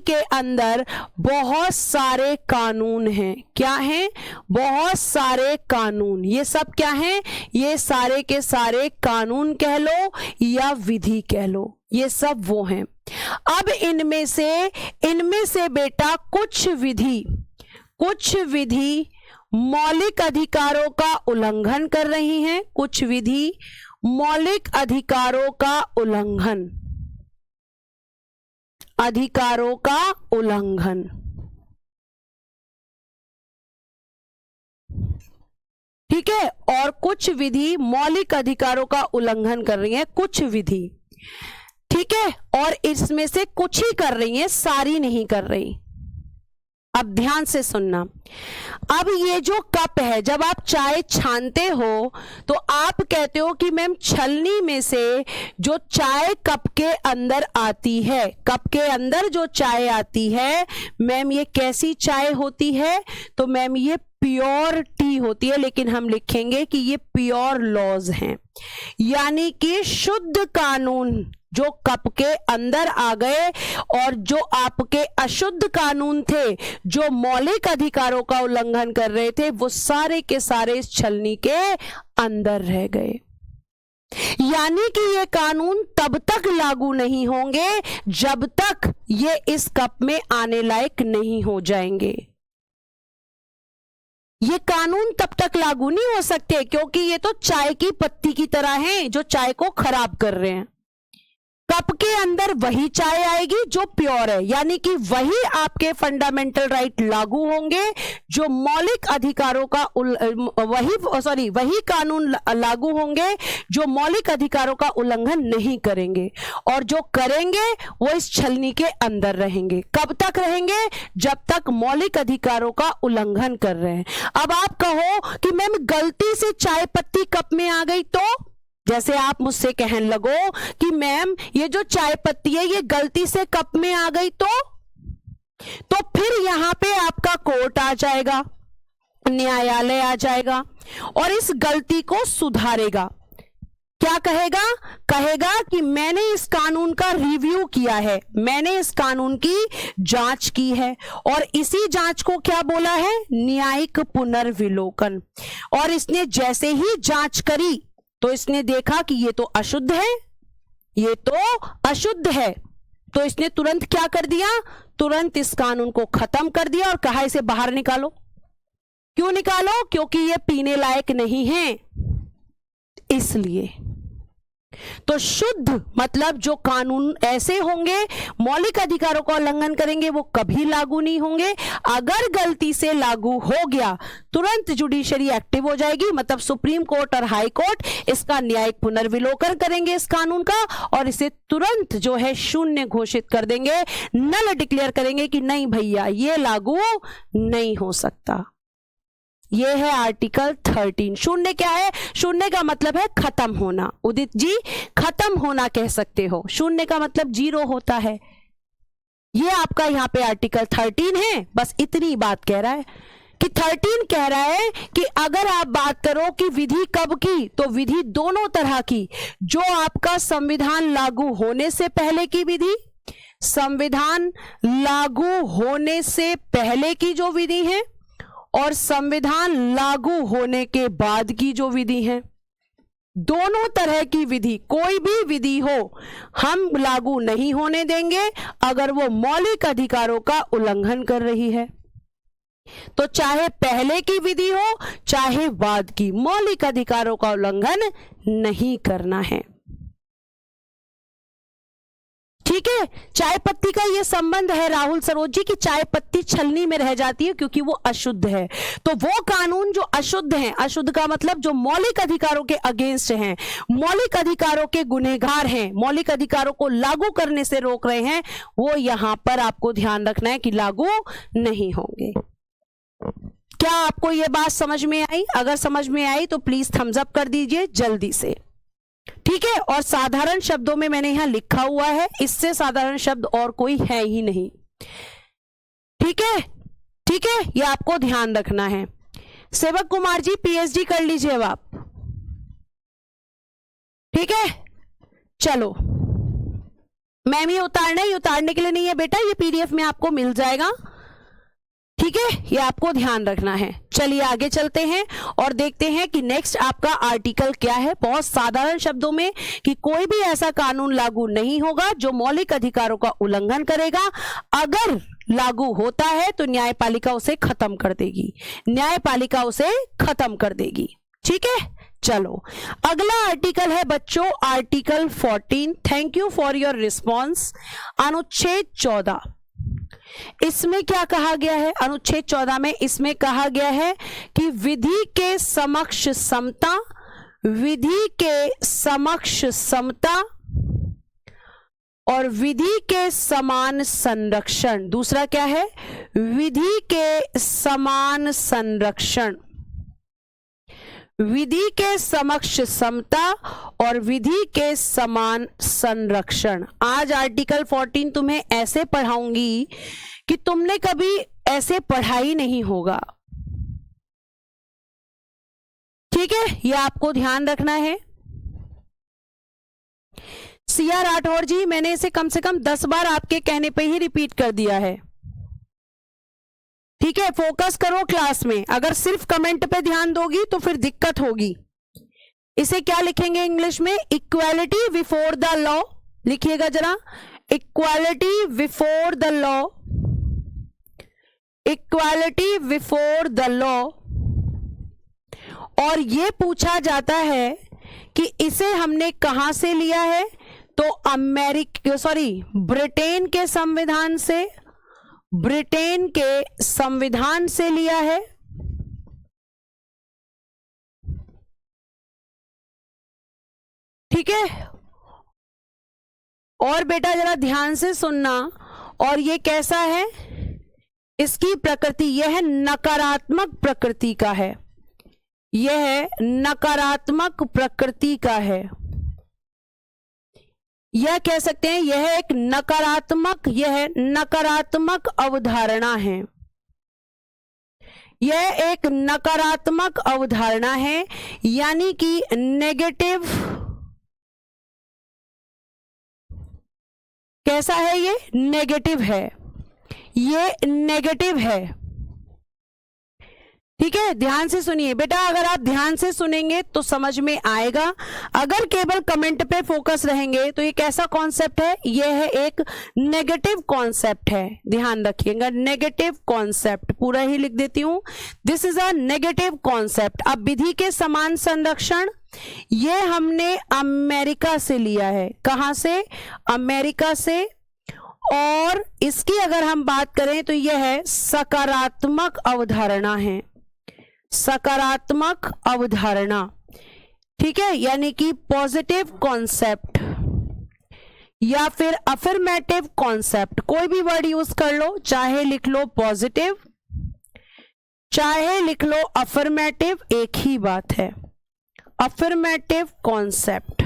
के अंदर बहुत सारे कानून हैं। क्या हैं? बहुत सारे कानून। ये सब क्या हैं? ये सारे के सारे कानून कह लो या विधि कह लो, ये सब वो हैं। अब इनमें से बेटा कुछ विधि मौलिक अधिकारों का उल्लंघन कर रही हैं। कुछ विधि मौलिक अधिकारों का उल्लंघन। ठीक है, और कुछ विधि मौलिक अधिकारों का उल्लंघन कर रही है, कुछ विधि। ठीक है, और इसमें से कुछ ही कर रही है, सारी नहीं कर रही। अब ध्यान से सुनना। अब ये जो कप है, जब आप चाय छानते हो तो आप कहते हो कि मैम छलनी में से जो चाय कप के अंदर आती है, कप के अंदर जो चाय आती है मैम ये कैसी चाय होती है? तो मैम ये प्योर टी होती है, लेकिन हम लिखेंगे कि ये प्योर लॉज हैं, यानी कि शुद्ध कानून जो कप के अंदर आ गए और जो आपके अशुद्ध कानून थे, जो मौलिक अधिकारों का उल्लंघन कर रहे थे, वो सारे के सारे इस छलनी के अंदर रह गए। यानी कि ये कानून तब तक लागू नहीं होंगे जब तक ये इस कप में आने लायक नहीं हो जाएंगे। ये कानून तब तक लागू नहीं हो सकते क्योंकि ये तो चाय की पत्ती की तरह हैं जो चाय को खराब कर रहे हैं। कप के अंदर वही चाय आएगी जो प्योर है, यानी कि वही आपके फंडामेंटल राइट लागू होंगे, जो मौलिक अधिकारों का वही कानून लागू होंगे जो मौलिक अधिकारों का उल्लंघन नहीं करेंगे, और जो करेंगे वो इस छलनी के अंदर रहेंगे। कब तक रहेंगे? जब तक मौलिक अधिकारों का उल्लंघन कर रहे हैं। अब आप कहो कि मैम गलती से चाय पत्ती कप में आ गई, तो जैसे आप मुझसे कहने लगो कि मैम ये जो चाय पत्ती है ये गलती से कप में आ गई, तो फिर यहां पे आपका कोर्ट आ जाएगा, न्यायालय आ जाएगा और इस गलती को सुधारेगा। क्या कहेगा? कहेगा कि मैंने इस कानून का रिव्यू किया है, मैंने इस कानून की जांच की है, और इसी जांच को क्या बोला है? न्यायिक पुनर्विलोकन। और इसने जैसे ही जांच करी तो इसने देखा कि ये तो अशुद्ध है, ये तो अशुद्ध है, तो इसने तुरंत क्या कर दिया? तुरंत इस कानून को खत्म कर दिया और कहा इसे बाहर निकालो। क्यों निकालो? क्योंकि ये पीने लायक नहीं है, इसलिए। तो शुद्ध मतलब जो कानून ऐसे होंगे मौलिक अधिकारों का उल्लंघन करेंगे वो कभी लागू नहीं होंगे। अगर गलती से लागू हो गया तुरंत जुडिशरी एक्टिव हो जाएगी, मतलब सुप्रीम कोर्ट और हाई कोर्ट इसका न्यायिक पुनर्विलोकन करेंगे इस कानून का, और इसे तुरंत जो है शून्य घोषित कर देंगे, नल डिक्लेयर करेंगे कि नहीं भैया ये लागू नहीं हो सकता। ये है आर्टिकल 13। शून्य क्या है? शून्य का मतलब है खत्म होना। उदित जी खत्म होना कह सकते हो, शून्य का मतलब जीरो होता है। ये आपका यहाँ पे आर्टिकल 13 है। बस इतनी बात कह रहा है कि 13 कह रहा है कि अगर आप बात करो कि विधि कब की, तो विधि दोनों तरह की, जो आपका संविधान लागू होने से पहले की विधि, संविधान लागू होने से पहले की जो विधि है, और संविधान लागू होने के बाद की जो विधि है, दोनों तरह की विधि, कोई भी विधि हो हम लागू नहीं होने देंगे अगर वो मौलिक अधिकारों का उल्लंघन कर रही है। तो चाहे पहले की विधि हो चाहे बाद की, मौलिक अधिकारों का उल्लंघन नहीं करना है। ठीक है, चाय पत्ती का ये संबंध है राहुल सरोज जी की चाय पत्ती छलनी में रह जाती है क्योंकि वो अशुद्ध है। तो वो कानून जो अशुद्ध हैं, अशुद्ध का मतलब जो मौलिक अधिकारों के अगेंस्ट हैं, मौलिक अधिकारों के गुनहगार हैं, मौलिक अधिकारों को लागू करने से रोक रहे हैं, वो यहां पर आपको ध्यान रखना है कि लागू नहीं होंगे। क्या आपको ये बात समझ में आई? अगर समझ में आई तो प्लीज थम्स अप कर दीजिए जल्दी से। ठीक है, और साधारण शब्दों में मैंने यहां लिखा हुआ है, इससे साधारण शब्द और कोई है ही नहीं। ठीक है, ठीक है, ये आपको ध्यान रखना है। सेवक कुमार जी पीएचडी कर लीजिए अब आप। ठीक है, चलो मैम ये उतारना है, ये उतारने के लिए नहीं है बेटा, ये पीडीएफ में आपको मिल जाएगा, ठीक है, ये आपको ध्यान रखना है। चलिए आगे चलते हैं और देखते हैं कि नेक्स्ट आपका आर्टिकल क्या है। बहुत साधारण शब्दों में कि कोई भी ऐसा कानून लागू नहीं होगा जो मौलिक अधिकारों का उल्लंघन करेगा। अगर लागू होता है तो न्यायपालिका उसे खत्म कर देगी, न्यायपालिका उसे खत्म कर देगी, ठीक है। चलो अगला आर्टिकल है बच्चों article 14। Thank you for your response. अनुच्छेद 14, इसमें क्या कहा गया है? अनुच्छेद 14 में इसमें कहा गया है कि विधि के समक्ष समता, विधि के समक्ष समता और विधि के समान संरक्षण। दूसरा क्या है? विधि के समान संरक्षण, विधि के समक्ष समता और विधि के समान संरक्षण। आज आर्टिकल 14 तुम्हें ऐसे पढ़ाऊंगी कि तुमने कभी ऐसे पढ़ा ही नहीं होगा, ठीक है, ये आपको ध्यान रखना है। सीआर राठौर जी, मैंने इसे कम से कम 10 बार आपके कहने पे ही रिपीट कर दिया है, ठीक है। फोकस करो क्लास में, अगर सिर्फ कमेंट पे ध्यान दोगी तो फिर दिक्कत होगी। इसे क्या लिखेंगे इंग्लिश में? इक्वालिटी बिफोर द लॉ, लिखिएगा जरा, equality before the law, equality before the law. और ये पूछा जाता है कि इसे हमने कहां से लिया है? तो ब्रिटेन के संविधान से, ब्रिटेन के संविधान से लिया है। ठीक है, और बेटा जरा ध्यान से सुनना। और ये कैसा है? इसकी प्रकृति यह नकारात्मक प्रकृति का है, यह नकारात्मक प्रकृति का है। यह कह सकते हैं यह एक नकारात्मक, यह नकारात्मक अवधारणा है, यह एक नकारात्मक अवधारणा है, यानी कि नेगेटिव। कैसा है? ये नेगेटिव है, ये नेगेटिव है, ठीक है। ध्यान से सुनिए बेटा, अगर आप ध्यान से सुनेंगे तो समझ में आएगा। अगर केवल कमेंट पे फोकस रहेंगे तो ये कैसा कॉन्सेप्ट है? ये है एक नेगेटिव कॉन्सेप्ट है, ध्यान रखिएगा, नेगेटिव कॉन्सेप्ट। पूरा ही लिख देती हूं, this is a negative concept. अब विधि के समान संरक्षण, ये हमने अमेरिका से लिया है। कहां से? अमेरिका से। और इसकी अगर हम बात करें तो यह है सकारात्मक अवधारणा है, सकारात्मक अवधारणा, ठीक है, यानी कि पॉजिटिव कॉन्सेप्ट या फिर अफर्मेटिव कॉन्सेप्ट, कोई भी वर्ड यूज कर लो, चाहे लिख लो पॉजिटिव, चाहे लिख लो अफर्मेटिव, एक ही बात है, अफर्मेटिव कॉन्सेप्ट।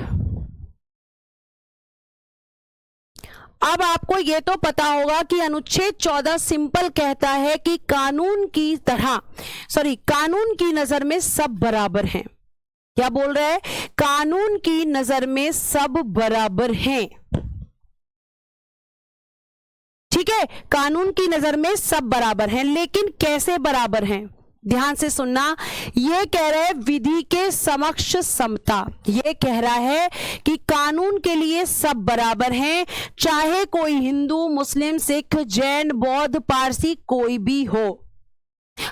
अब आपको यह तो पता होगा कि अनुच्छेद 14 सिंपल कहता है कि कानून की तरह, कानून की नजर में सब बराबर हैं। क्या बोल रहा है? कानून की नजर में सब बराबर हैं, ठीक है, कानून की नजर में सब बराबर हैं। लेकिन कैसे बराबर हैं? ध्यान से सुनना, ये कह रहा है विधि के समक्ष समता, ये कह रहा है कि कानून के लिए सब बराबर हैं, चाहे कोई हिंदू, मुस्लिम, सिख, जैन, बौद्ध, पारसी कोई भी हो,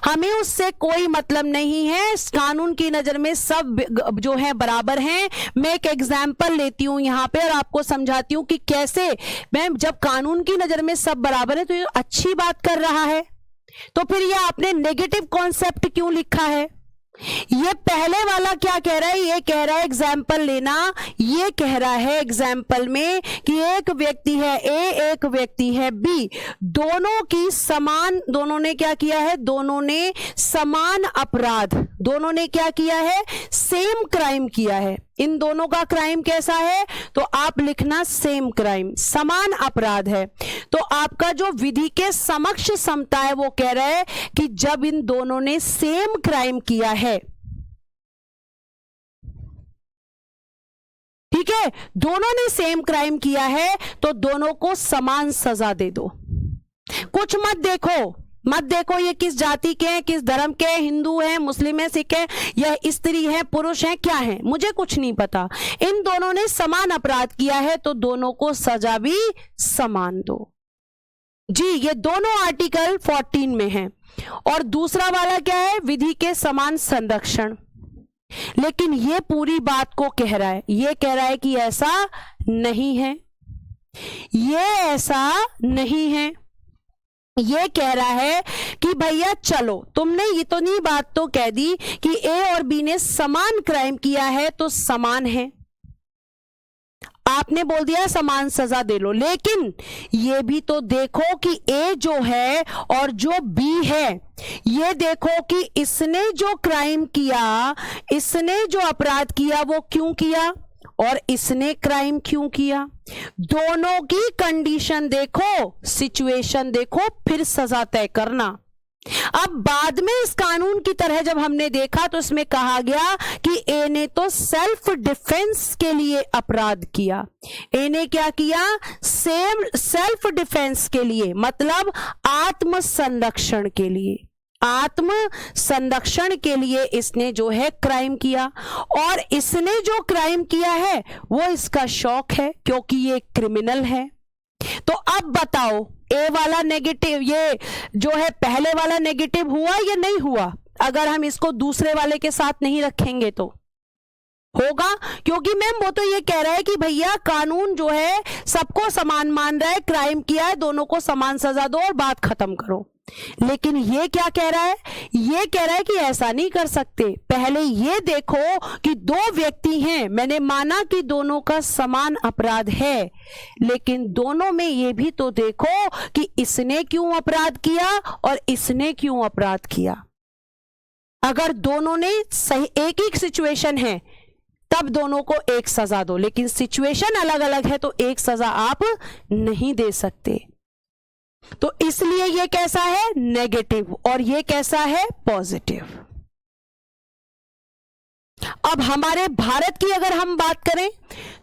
हमें उससे कोई मतलब नहीं है। कानून की नजर में सब जो है बराबर हैं। मैं एक एग्जाम्पल लेती हूं यहां पे और आपको समझाती हूं कि कैसे, मैं जब कानून की नजर में सब बराबर है तो ये अच्छी बात कर रहा है, तो फिर ये आपने नेगेटिव कॉन्सेप्ट क्यों लिखा है? ये पहले वाला क्या कह रहा है? ये कह रहा है एग्जाम्पल लेना, ये कह रहा है एग्जाम्पल में कि एक व्यक्ति है ए, एक व्यक्ति है बी, दोनों की समान, दोनों ने क्या किया है? दोनों ने समान अपराध, दोनों ने क्या किया है? सेम क्राइम किया है। इन दोनों का क्राइम कैसा है? तो आप लिखना सेम क्राइम, समान अपराध है। तो आपका जो विधि के समक्ष समता है वो कह रहा है कि जब इन दोनों ने सेम क्राइम किया है, ठीक है, दोनों ने सेम क्राइम किया है तो दोनों को समान सजा दे दो। कुछ मत देखो ये किस जाति के हैं, किस धर्म के हैं, हिंदू हैं, मुस्लिम हैं, सिख हैं, या स्त्री हैं, पुरुष हैं, क्या हैं, मुझे कुछ नहीं पता। इन दोनों ने समान अपराध किया है तो दोनों को सजा भी समान दो जी। ये दोनों आर्टिकल 14 में हैं। और दूसरा वाला क्या है, विधि के समान संरक्षण। लेकिन ये पूरी बात को कह रहा है, ये कह रहा है कि ऐसा नहीं है, ये ऐसा नहीं है। ये कह रहा है कि भैया चलो, तुमने इतनी बात तो कह दी कि ए और बी ने समान क्राइम किया है तो समान है, आपने बोल दिया समान सजा दे लो, लेकिन ये भी तो देखो कि ए जो है और जो बी है, ये देखो कि इसने जो क्राइम किया, इसने जो अपराध किया वो क्यों किया और इसने क्राइम क्यों किया। दोनों की कंडीशन देखो, सिचुएशन देखो, फिर सजा तय करना। अब बाद में इस कानून की तरह जब हमने देखा तो इसमें कहा गया कि ए ने तो सेल्फ डिफेंस के लिए अपराध किया। ए ने क्या किया, सेल्फ डिफेंस के लिए, मतलब आत्म संरक्षण के लिए, आत्म संरक्षण के लिए इसने जो है क्राइम किया। और इसने जो क्राइम किया है वो इसका शौक है क्योंकि ये क्रिमिनल है। तो अब बताओ, ए वाला नेगेटिव, ये जो है पहले वाला नेगेटिव हुआ या नहीं हुआ? अगर हम इसको दूसरे वाले के साथ नहीं रखेंगे तो होगा, क्योंकि मैम वो तो ये कह रहा है कि भैया कानून जो है सबको समान मान रहा है, क्राइम किया है दोनों को समान सजा दो और बात खत्म करो। लेकिन ये क्या कह रहा है, ये कह रहा है कि ऐसा नहीं कर सकते। पहले ये देखो कि दो व्यक्ति हैं, मैंने माना कि दोनों का समान अपराध है, लेकिन दोनों में ये भी तो देखो कि इसने क्यों अपराध किया और इसने क्यों अपराध किया। अगर दोनों ने सही एक ही सिचुएशन है तब दोनों को एक सजा दो, लेकिन सिचुएशन अलग अलग है तो एक सजा आप नहीं दे सकते। तो इसलिए ये कैसा है, नेगेटिव, और ये कैसा है, पॉजिटिव। अब हमारे भारत की अगर हम बात करें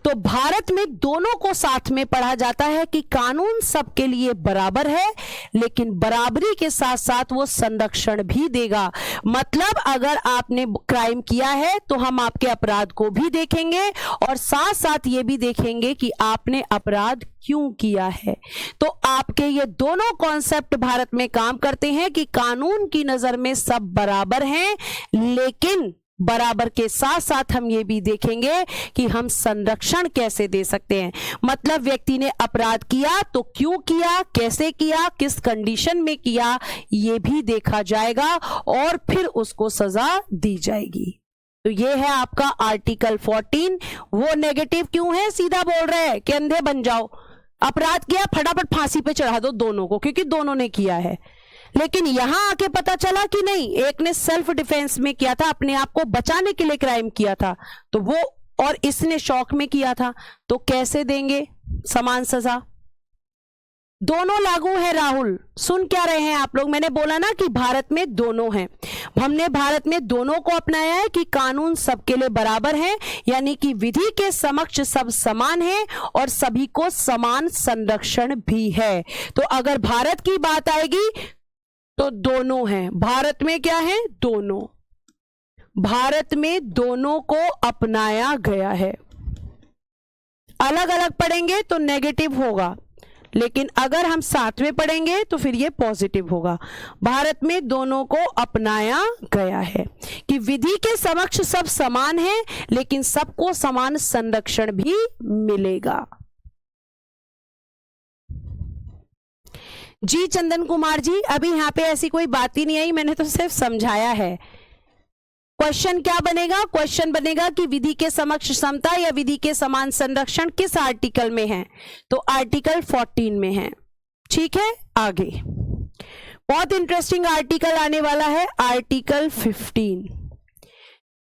तो भारत में दोनों को साथ में पढ़ा जाता है कि कानून सबके लिए बराबर है, लेकिन बराबरी के साथ साथ वो संरक्षण भी देगा। मतलब अगर आपने क्राइम किया है तो हम आपके अपराध को भी देखेंगे और साथ साथ ये भी देखेंगे कि आपने अपराध क्यों किया है। तो आपके ये दोनों कॉन्सेप्ट भारत में काम करते हैं कि कानून की नजर में सब बराबर हैं, लेकिन बराबर के साथ साथ हम ये भी देखेंगे कि हम संरक्षण कैसे दे सकते हैं। मतलब व्यक्ति ने अपराध किया तो क्यों किया, कैसे किया, किस कंडीशन में किया, ये भी देखा जाएगा और फिर उसको सजा दी जाएगी। तो ये है आपका आर्टिकल 14। वो नेगेटिव क्यों है, सीधा बोल रहे हैं कि अंधे बन जाओ, अपराध किया फटाफट फांसी पे चढ़ा दो दोनों को, क्योंकि दोनों ने किया है। लेकिन यहां आके पता चला कि नहीं, एक ने सेल्फ डिफेंस में किया था, अपने आप को बचाने के लिए क्राइम किया था, तो वो, और इसने शौक में किया था, तो कैसे देंगे समान सजा। दोनों लागू है राहुल, सुन क्या रहे हैं आप लोग। मैंने बोला ना कि भारत में दोनों हैं, हमने भारत में दोनों को अपनाया है कि कानून सबके लिए बराबर है, यानी कि विधि के समक्ष सब समान है और सभी को समान संरक्षण भी है। तो अगर भारत की बात आएगी तो दोनों हैं, भारत में क्या है, दोनों, भारत में दोनों को अपनाया गया है। अलग अलग पढ़ेंगे तो नेगेटिव होगा, लेकिन अगर हम साथ में पढ़ेंगे तो फिर ये पॉजिटिव होगा। भारत में दोनों को अपनाया गया है कि विधि के समक्ष सब समान है, लेकिन सबको समान संरक्षण भी मिलेगा। जी चंदन कुमार जी, अभी यहाँ पे ऐसी कोई बात ही नहीं आई, मैंने तो सिर्फ समझाया है। क्वेश्चन क्या बनेगा, क्वेश्चन बनेगा कि विधि के समक्ष समता या विधि के समान संरक्षण किस आर्टिकल में है, तो आर्टिकल 14 में है। ठीक है, आगे बहुत इंटरेस्टिंग आर्टिकल आने वाला है, आर्टिकल 15।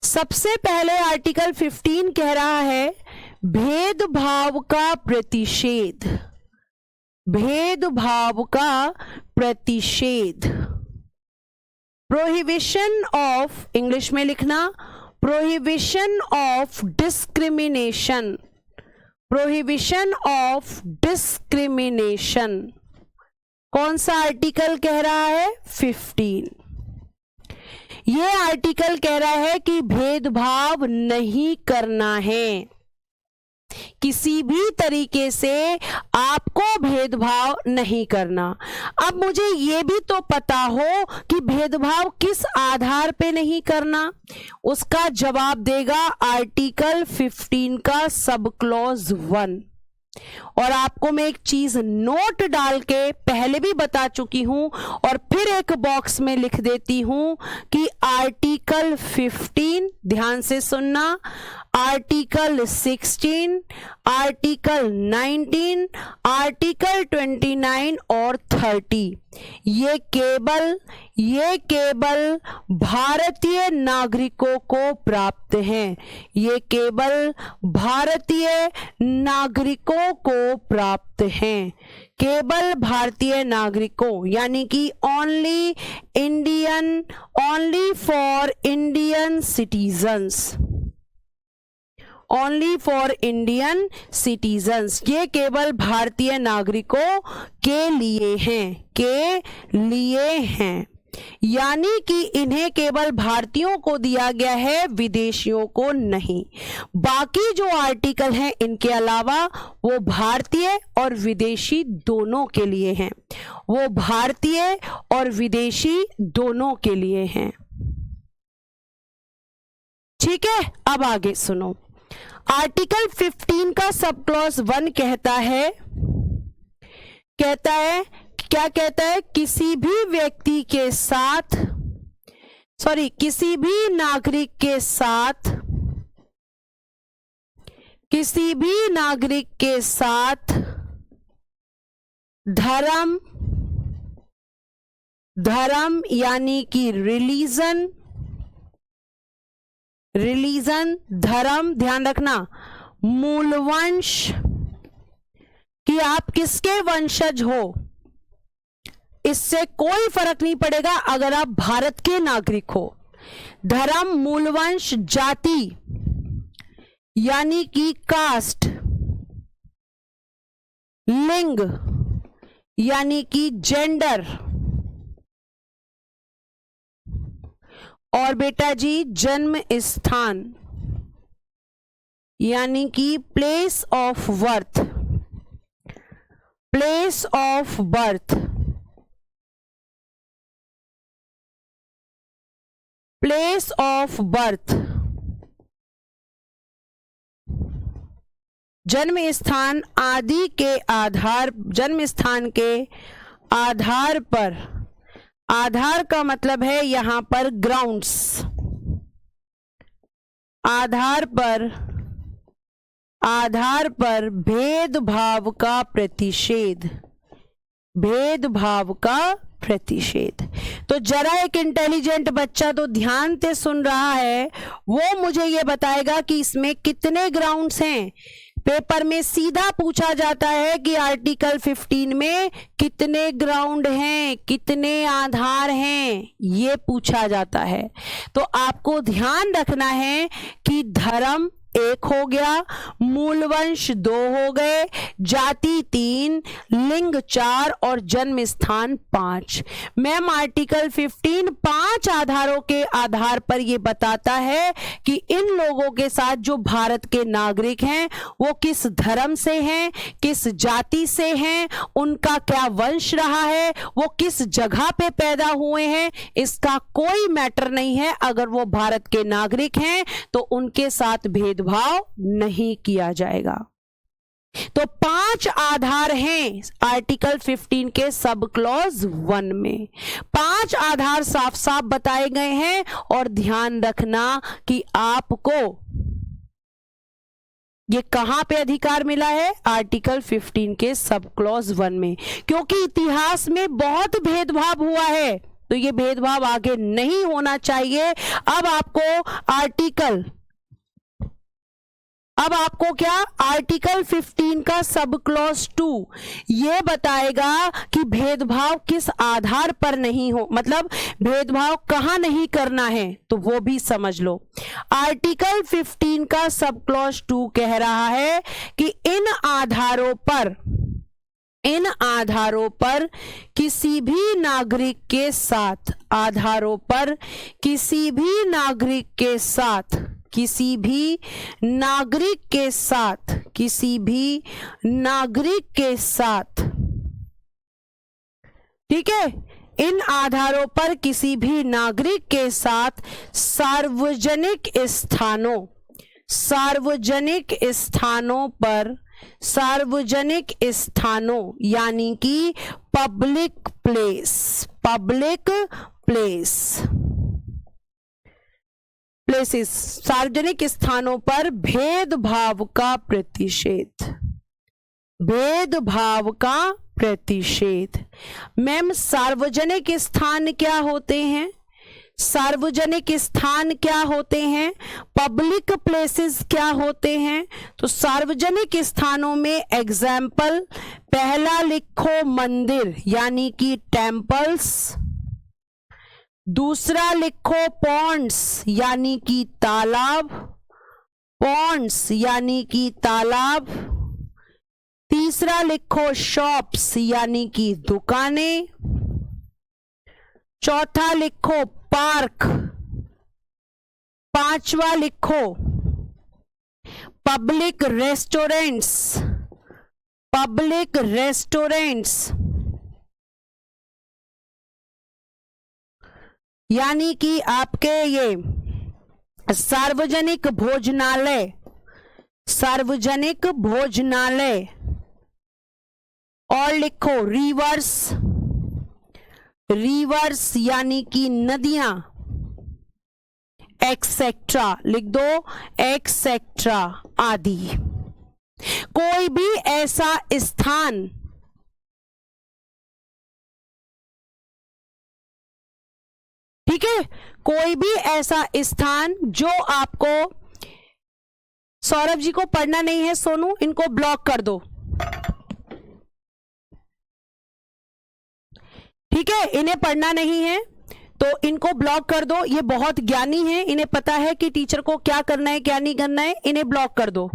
सबसे पहले आर्टिकल 15 कह रहा है भेदभाव का प्रतिषेध, भेदभाव का प्रतिषेध, प्रोहिबिशन ऑफ, इंग्लिश में लिखना, prohibition of discrimination, prohibition of discrimination, कौन सा आर्टिकल कह रहा है? 15। ये आर्टिकल कह रहा है कि भेदभाव नहीं करना है, किसी भी तरीके से आपको भेदभाव नहीं करना। अब मुझे ये भी तो पता हो कि भेदभाव किस आधार पे नहीं करना, उसका जवाब देगा आर्टिकल 15 का सब क्लॉज 1। और आपको मैं एक चीज नोट डाल के पहले भी बता चुकी हूं और फिर एक बॉक्स में लिख देती हूं कि आर्टिकल 15, ध्यान से सुनना, आर्टिकल 16, आर्टिकल 19, आर्टिकल 29 और 30 ये केवल भारतीय नागरिकों को प्राप्त हैं, ये केवल भारतीय नागरिकों को प्राप्त हैं, केवल भारतीय नागरिकों, यानी कि only for Indian citizens, only for Indian citizens, ये केवल भारतीय नागरिकों के लिए हैं, यानी कि इन्हें केवल भारतीयों को दिया गया है, विदेशियों को नहीं। बाकी जो आर्टिकल हैं इनके अलावा वो भारतीय और विदेशी दोनों के लिए हैं, वो भारतीय और विदेशी दोनों के लिए हैं। ठीक है, अब आगे सुनो। आर्टिकल 15 का सब क्लॉज 1 कहता है क्या कहता है? किसी भी व्यक्ति के साथ, किसी भी नागरिक के साथ, किसी भी नागरिक के साथ धर्म यानी कि रिलीजन, धर्म, ध्यान रखना, मूलवंश, कि आप किसके वंशज हो, इससे कोई फर्क नहीं पड़ेगा अगर आप भारत के नागरिक हो। धर्म, मूलवंश, जाति यानी कि कास्ट, लिंग यानी कि जेंडर, और बेटा जी जन्म स्थान यानी कि place of birth, place of birth, place of birth, जन्म स्थान आदि के आधार, जन्म स्थान के आधार पर, आधार का मतलब है यहां पर ग्राउंड्स, आधार पर भेदभाव का प्रतिषेध, भेदभाव का प्रतिषेध। तो जरा एक इंटेलिजेंट बच्चा तो ध्यान से सुन रहा है, वो मुझे ये बताएगा कि इसमें कितने ग्राउंड्स हैं। पेपर में सीधा पूछा जाता है कि आर्टिकल 15 में कितने ग्राउंड हैं, कितने आधार हैं, ये पूछा जाता है। तो आपको ध्यान रखना है कि धर्म 1 हो गया, मूलवंश 2 हो गए, जाति 3, लिंग 4 और जन्म स्थान 5। मैम आर्टिकल 15 5 आधारों के आधार पर यह बताता है कि इन लोगों के साथ जो भारत के नागरिक हैं वो किस धर्म से हैं, किस जाति से हैं, उनका क्या वंश रहा है, वो किस जगह पे पैदा हुए हैं, इसका कोई मैटर नहीं है। अगर वो भारत के नागरिक हैं तो उनके साथ भेदभाव नहीं किया जाएगा। तो 5 आधार हैं आर्टिकल 15 के सब क्लॉज 1 में। 5 आधार साफ साफ बताए गए हैं और ध्यान रखना कि आपको ये कहां पे अधिकार मिला है, आर्टिकल 15 के सब क्लॉज 1 में। क्योंकि इतिहास में बहुत भेदभाव हुआ है तो ये भेदभाव आगे नहीं होना चाहिए। अब अब आपको क्या आर्टिकल 15 का सब क्लॉज 2 ये बताएगा कि भेदभाव किस आधार पर नहीं हो, मतलब भेदभाव कहां नहीं करना है, तो वो भी समझ लो। आर्टिकल 15 का सब क्लॉज 2 कह रहा है कि इन आधारों पर किसी भी नागरिक के साथ, आधारों पर किसी भी नागरिक के साथ, किसी भी नागरिक के साथ, किसी भी नागरिक के साथ, ठीक है, इन आधारों पर किसी भी नागरिक के साथ सार्वजनिक स्थानों, सार्वजनिक स्थानों पर, सार्वजनिक स्थानों यानी कि public place, public place, places, सार्वजनिक स्थानों पर भेदभाव का प्रतिषेध, भेदभाव का प्रतिषेध। मैम सार्वजनिक स्थान क्या होते हैं? सार्वजनिक स्थान क्या होते हैं? पब्लिक प्लेसेस क्या होते हैं? तो सार्वजनिक स्थानों में एग्जाम्पल, पहला लिखो मंदिर यानी कि टेम्पल्स, दूसरा लिखो पॉन्ड्स यानी कि तालाब, पॉन्ड्स यानी कि तालाब, तीसरा लिखो शॉप्स यानी कि दुकानें, चौथा लिखो पार्क, पांचवा लिखो पब्लिक रेस्टोरेंट्स, पब्लिक रेस्टोरेंट्स यानी कि आपके ये सार्वजनिक भोजनालय, सार्वजनिक भोजनालय, और लिखो रिवर्स, रिवर्स यानी कि नदियां, एक्सेट्रा लिख दो, एक्सेट्रा आदि। कोई भी ऐसा स्थान, ठीक है, कोई भी ऐसा स्थान जो आपको, सौरभ जी को पढ़ना नहीं है, सोनू इनको ब्लॉक कर दो, ठीक है, इन्हें पढ़ना नहीं है तो इनको ब्लॉक कर दो। ये बहुत ज्ञानी है, इन्हें पता है कि टीचर को क्या करना है क्या नहीं करना है, इन्हें ब्लॉक कर दो,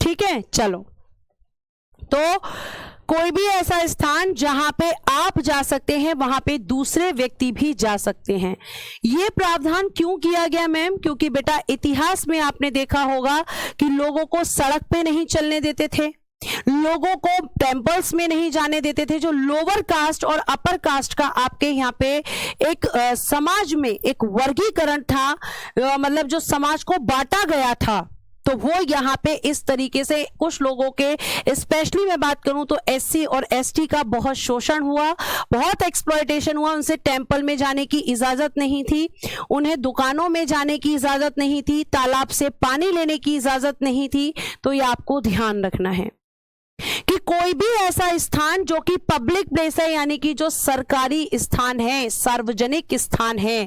ठीक है। चलो, तो कोई भी ऐसा स्थान जहां पे आप जा सकते हैं वहां पे दूसरे व्यक्ति भी जा सकते हैं। ये प्रावधान क्यों किया गया मैम? क्योंकि बेटा इतिहास में आपने देखा होगा कि लोगों को सड़क पे नहीं चलने देते थे, लोगों को टेम्पल्स में नहीं जाने देते थे। जो लोअर कास्ट और अपर कास्ट का आपके यहाँ पे एक समाज में एक वर्गीकरण था, मतलब जो समाज को बांटा गया था, तो वो यहाँ पे इस तरीके से कुछ लोगों के, स्पेशली मैं बात करूं तो एससी और एसटी का बहुत शोषण हुआ, बहुत एक्सप्लॉयटेशन हुआ। उनसे टेम्पल में जाने की इजाजत नहीं थी, उन्हें दुकानों में जाने की इजाजत नहीं थी, तालाब से पानी लेने की इजाजत नहीं थी। तो ये आपको ध्यान रखना है कि कोई भी ऐसा स्थान जो कि पब्लिक प्लेस है, यानी कि जो सरकारी स्थान है, सार्वजनिक स्थान है।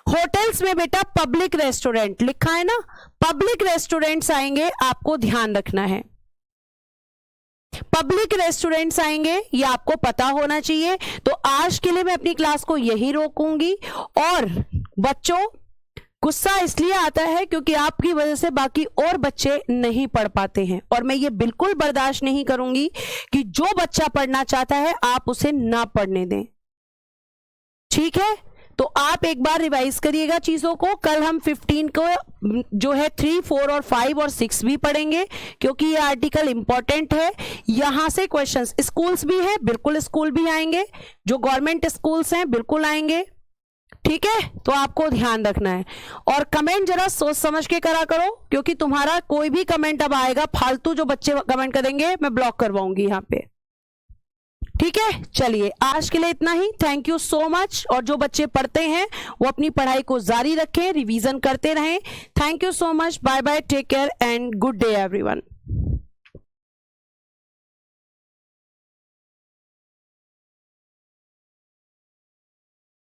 होटल्स में बेटा पब्लिक रेस्टोरेंट लिखा है ना, पब्लिक रेस्टोरेंट्स आएंगे, आपको ध्यान रखना है, पब्लिक रेस्टोरेंट्स आएंगे, ये आपको पता होना चाहिए। तो आज के लिए मैं अपनी क्लास को यही रोकूंगी। और बच्चों, गुस्सा इसलिए आता है क्योंकि आपकी वजह से बाकी और बच्चे नहीं पढ़ पाते हैं, और मैं ये बिल्कुल बर्दाश्त नहीं करूंगी कि जो बच्चा पढ़ना चाहता है आप उसे ना पढ़ने दें, ठीक है। तो आप एक बार रिवाइज करिएगा चीजों को। कल हम 15 को जो है 3, 4 और 5 और 6 भी पढ़ेंगे, क्योंकि ये आर्टिकल इंपॉर्टेंट है। यहां से क्वेश्चंस, स्कूल्स भी है, बिल्कुल स्कूल भी आएंगे, जो गवर्नमेंट स्कूल्स हैं बिल्कुल आएंगे, ठीक है। तो आपको ध्यान रखना है। और कमेंट जरा सोच समझ के करा करो, क्योंकि तुम्हारा कोई भी कमेंट अब आएगा फालतू, जो बच्चे कमेंट करेंगे मैं ब्लॉक करवाऊंगी यहाँ पे, ठीक है। चलिए आज के लिए इतना ही, थैंक यू सो मच। और जो बच्चे पढ़ते हैं वो अपनी पढ़ाई को जारी रखें, रिवीजन करते रहें। Thank you so much, bye bye, take care and good day everyone.